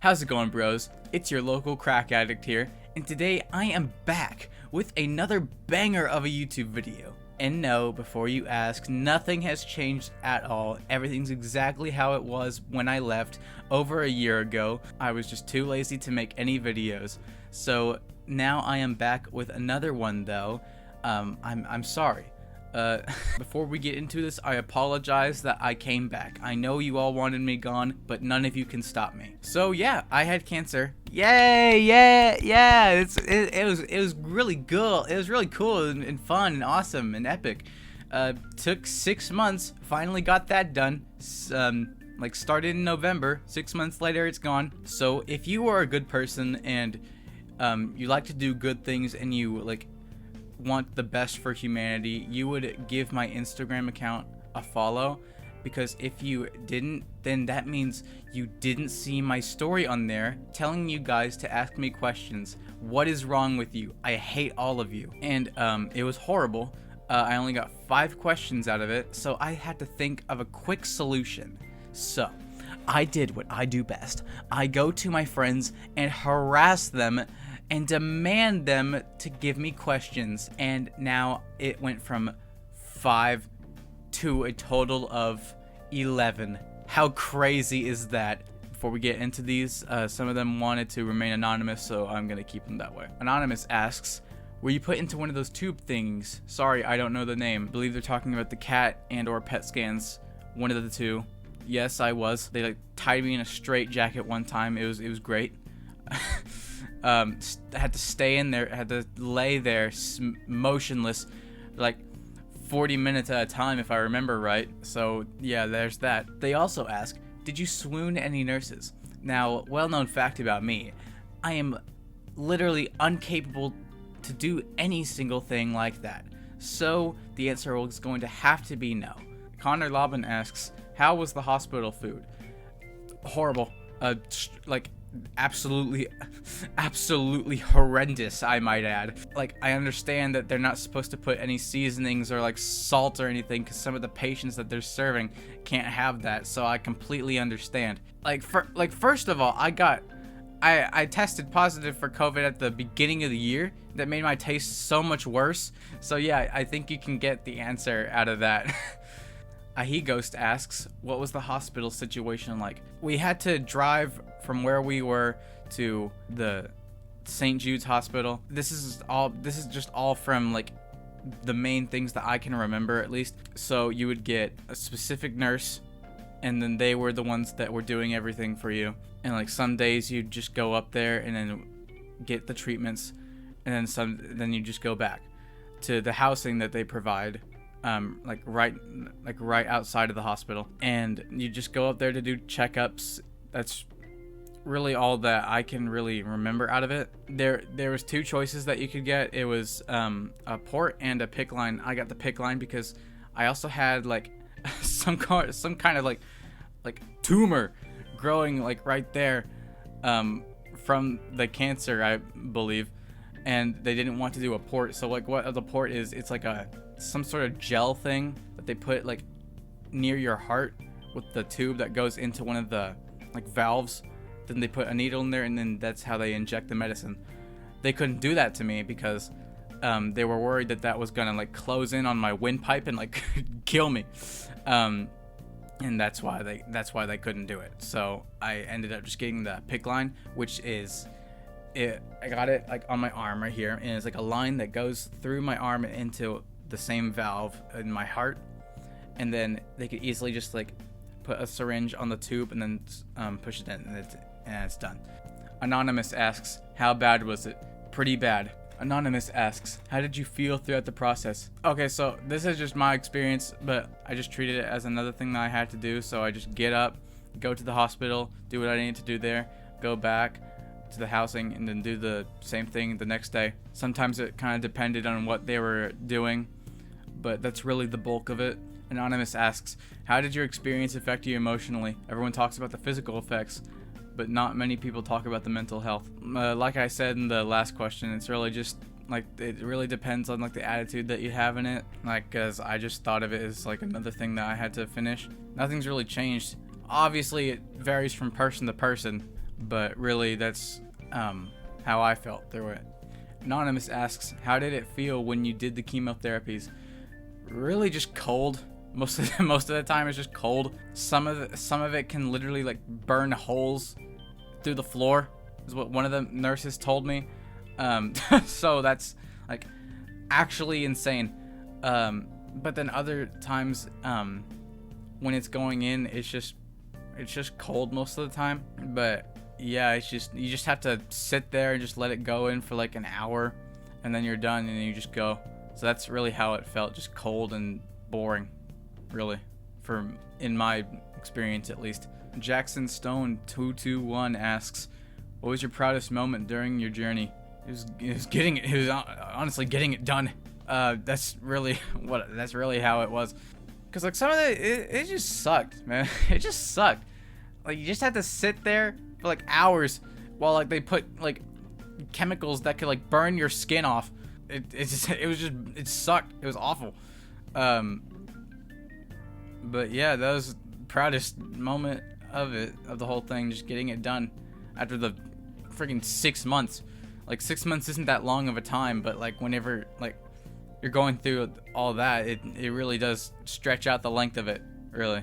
How's it going, bros? It's your local crack addict here, and today I am back with another banger of a YouTube video. And no, before you ask, nothing has changed at all. Everything's exactly how it was when I left over a year ago. I was just too lazy to make any videos. So now I am back with another one though. I'm sorry. Before we get into this, I apologize that I came back. I know you all wanted me gone, but none of you can stop me. So yeah, I had cancer. Yay! Yeah! It was really good. It was really cool and fun and awesome and epic. Took 6 months. Finally got that done. Started in November. 6 months later, it's gone. So if you are a good person and you like to do good things and you want the best for humanity, you would give my Instagram account a follow, because if you didn't, then that means you didn't see my story on there telling you guys to ask me questions. What is wrong with you? I hate all of you. And it was horrible. I only got 5 questions out of it, so I had to think of a quick solution. So I did what I do best. I go to my friends and harass them and demand them to give me questions, and now it went from 5 to a total of 11. How crazy is that? Before we get into these, some of them wanted to remain anonymous, so I'm gonna keep them that way. Anonymous asks, were you put into one of those tube things? Sorry, I don't know the name. I believe they're talking about the cat and or pet scans. One of the two. Yes, I was. They tied me in a straight jacket one time. It was great. Had to stay in there, had to lay there motionless 40 minutes at a time if I remember right. So yeah, there's that. They also ask, did you swoon any nurses? Now, well-known fact about me, I am literally incapable to do any single thing like that. So the answer is going to have to be no. Connor Lobbin asks, how was the hospital food? Horrible. Absolutely horrendous, I might add. I understand that they're not supposed to put any seasonings or salt or anything, because some of the patients that they're serving can't have that, so I completely understand. First of all, I tested positive for COVID at the beginning of the year. That made my taste so much worse. So yeah, I think you can get the answer out of that. Ahi Ghost asks, what was the hospital situation like? We had to drive from where we were to the St. Jude's Hospital. This is just all from the main things that I can remember, at least. So you would get a specific nurse, and then they were the ones that were doing everything for you. And some days you'd just go up there and then get the treatments, and then you just go back to the housing that they provide. Right outside of the hospital, and you just go up there to do checkups. That's really all that I can really remember out of it. There was 2 choices that you could get. It was a port and a PICC line. I got the PICC line because I also had some kind of tumor growing right there from the cancer, I believe, and they didn't want to do a port. So what the port is, it's some sort of gel thing that they put near your heart with the tube that goes into one of the valves. Then they put a needle in there, and then that's how they inject the medicine. They couldn't do that to me because they were worried that was gonna close in on my windpipe and kill me. And that's why they couldn't do it. So I ended up just getting the PICC line, which is I got it on my arm right here, and it's a line that goes through my arm into the same valve in my heart, and then they could easily just put a syringe on the tube and then push it in, and it's done. Anonymous asks, how bad was it? Pretty bad. Anonymous asks, how did you feel throughout the process? Okay, so this is just my experience, but I just treated it as another thing that I had to do. So I just get up, go to the hospital, do what I need to do there, go back to the housing, and then do the same thing the next day. Sometimes it kind of depended on what they were doing, but that's really the bulk of it. Anonymous asks, how did your experience affect you emotionally? Everyone talks about the physical effects, but not many people talk about the mental health. Like I said in the last question, it's really just it really depends on the attitude that you have in it. Cause I just thought of it as another thing that I had to finish. Nothing's really changed. Obviously it varies from person to person, but really that's how I felt through it. Anonymous asks, how did it feel when you did the chemotherapies? Really just cold. Most of the time it's just cold. Some of it can literally like burn holes through the floor, is what one of the nurses told me. So that's like actually insane. But then other times when it's going in, it's just cold most of the time. But yeah, it's just, you just have to sit there and just let it go in for like an hour, and then you're done, and then you just go. So that's really how it felt, just cold and boring, really, in my experience at least. Jackson Stone 221 asks, what was your proudest moment during your journey? It was honestly getting it done. That's really how it was. Cause like some of it just sucked, man. It just sucked. Like you just had to sit there for like hours while like they put like chemicals that could like burn your skin off. It sucked. It was awful. But yeah, that was the proudest moment of the whole thing, just getting it done after the freaking 6 months. Like 6 months isn't that long of a time, but like whenever like you're going through all that, it really does stretch out the length of it, really.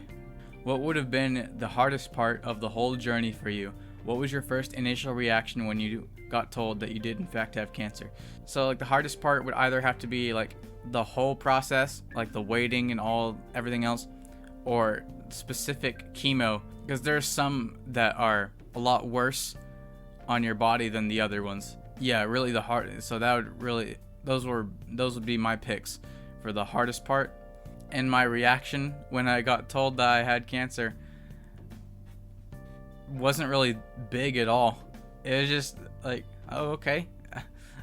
What would have been the hardest part of the whole journey for you? What was your first initial reaction when you got told that you did in fact have cancer? So like the hardest part would either have to be like the whole process, like the waiting and everything else, or specific chemo, because there's some that are a lot worse on your body than the other ones. Yeah, really the hard. So that would really, those would be my picks for the hardest part. And my reaction when I got told that I had cancer wasn't really big at all. It was just like, oh, okay.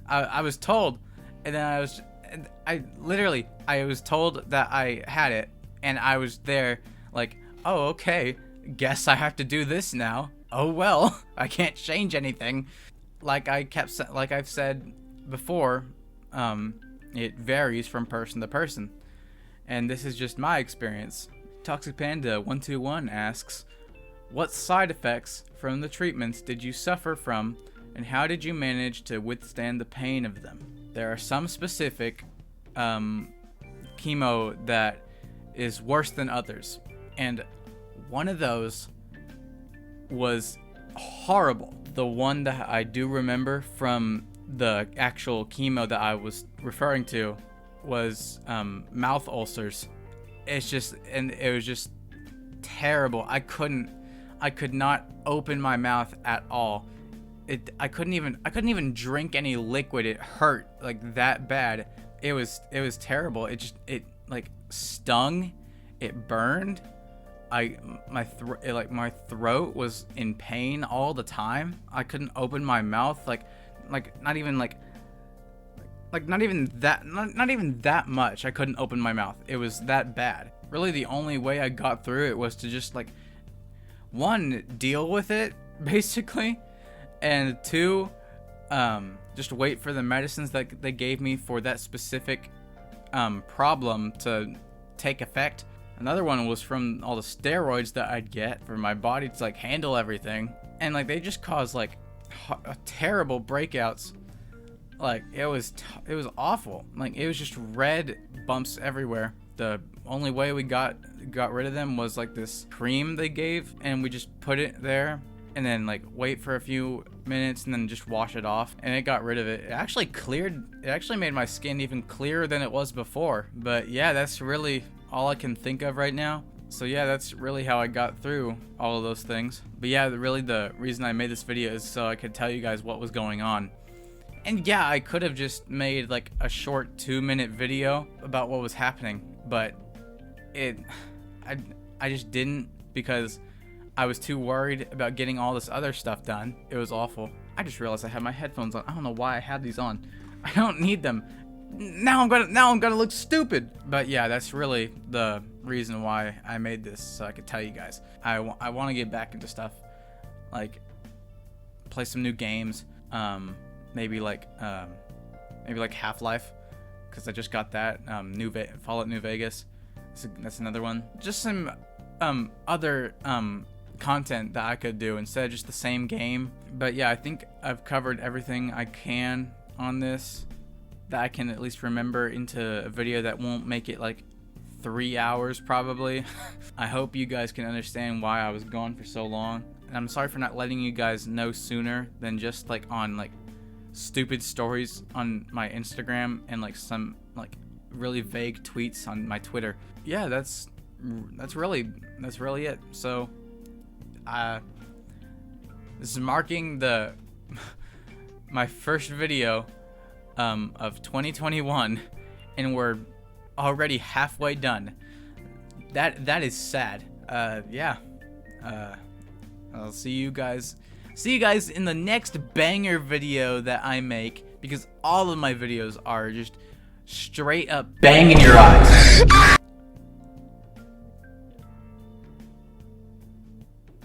I was told, and then I was told that I had it, and I was there like, oh, okay, guess I have to do this now. Oh well, I can't change anything. Like I've said before, it varies from person to person, and this is just my experience. Toxic Panda 121 asks, what side effects from the treatments did you suffer from, and how did you manage to withstand the pain of them? There are some specific chemo that is worse than others, and one of those was horrible. The one that I do remember from the actual chemo that I was referring to was mouth ulcers. It was just terrible. I could not open my mouth at all. I couldn't even drink any liquid. It hurt like that bad. It was terrible. It like stung. It burned. My throat was in pain all the time. I couldn't open my mouth not even that much. I couldn't open my mouth. It was that bad. Really, the only way I got through it was to just like, one, deal with it basically, and two, just wait for the medicines that they gave me for that specific problem to take effect. Another one was from all the steroids that I'd get for my body to like handle everything, and like they just caused like terrible breakouts. Like it was awful. Like it was just red bumps everywhere. The only way we got rid of them was like this cream they gave, and we just put it there and then like wait for a few minutes and then just wash it off, and it got rid of it. It actually made my skin even clearer than it was before. But yeah, that's really all I can think of right now. So yeah, that's really how I got through all of those things. But yeah, really the reason I made this video is so I could tell you guys what was going on. And yeah, I could have just made like a short 2-minute video about what was happening, but I just didn't, because I was too worried about getting all this other stuff done. It was awful. I just realized I had my headphones on. I don't know why I have these on. I don't need them. Now I'm gonna look stupid. But yeah, that's really the reason why I made this, so I could tell you guys. I want to get back into stuff, like play some new games. Maybe like Half-Life, because I just got that. Fallout New Vegas. That's another one. Just some other content that I could do instead of just the same game. But yeah, I think I've covered everything I can on this that I can at least remember into a video that won't make it like 3 hours probably. I hope you guys can understand why I was gone for so long, and I'm sorry for not letting you guys know sooner than just like on like stupid stories on my Instagram and like some like really vague tweets on my Twitter. Yeah, that's really it. So this is marking the my first video of 2021, and we're already halfway done. That is sad. Yeah. I'll see you guys in the next banger video that I make, because all of my videos are just straight up bang in your eyes.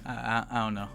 I don't know.